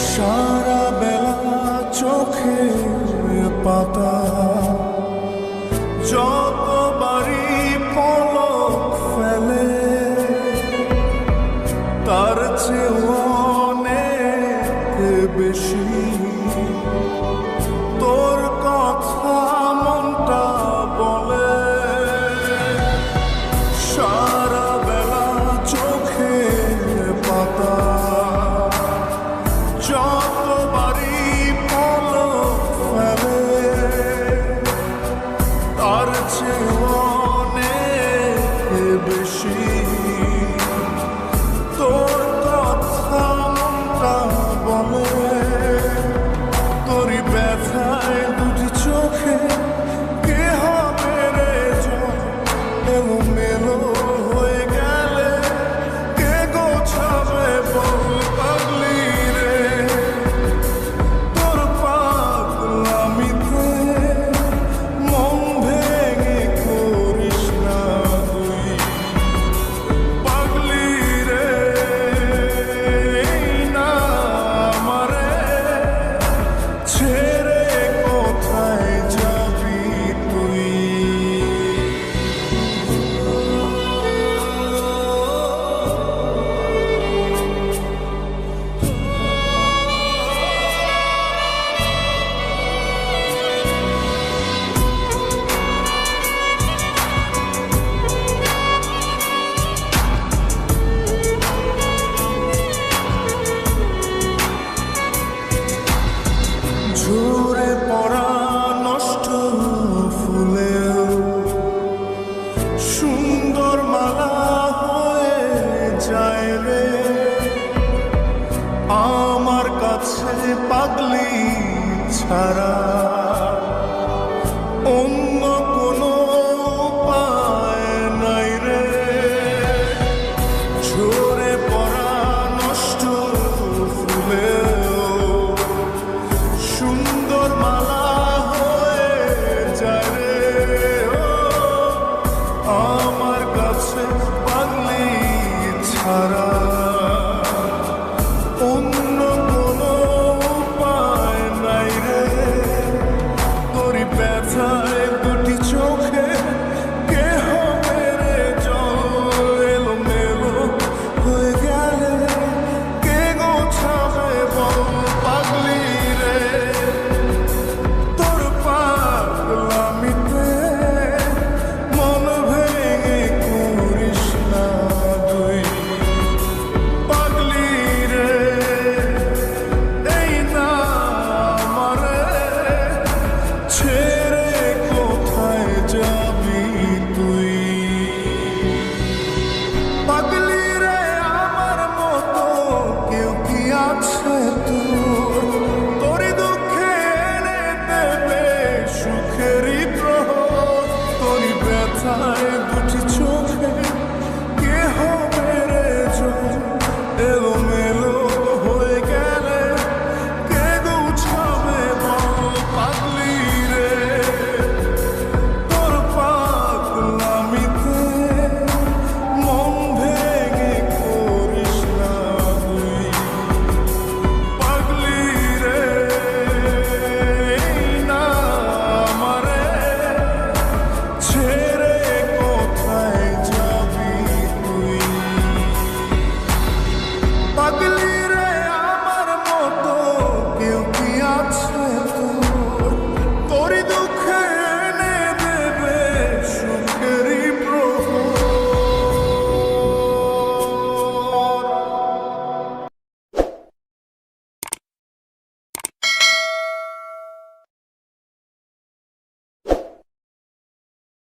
সারা বেলা চোখের পাতা যতবারই পলক ফেলে তার চেয়ে অনেক বেশি তোর কথা মনটা বলে। সারা বেলা চোখের পাতা যতবারই পলক ফেলে তার চেয়ে অনেক বেশি তোর কথা মনটা বলে। তোরই ব্যথায় দুটি চোখে কে হবে রে জল এলোমেলো হয়ে গেলে কে গোছাবে বল পাগলি রে। তোর পাগলামিতে মন ভেঙে করিস না তুই পাগলি রে। না আমারে ছেড়ে কোথায় যাবি তুই। ঝরে পড়া নষ্ট ফুলেও সুন্দর মালা হয়ে যায় রে আমার কাছে পাগলি ছাড়া।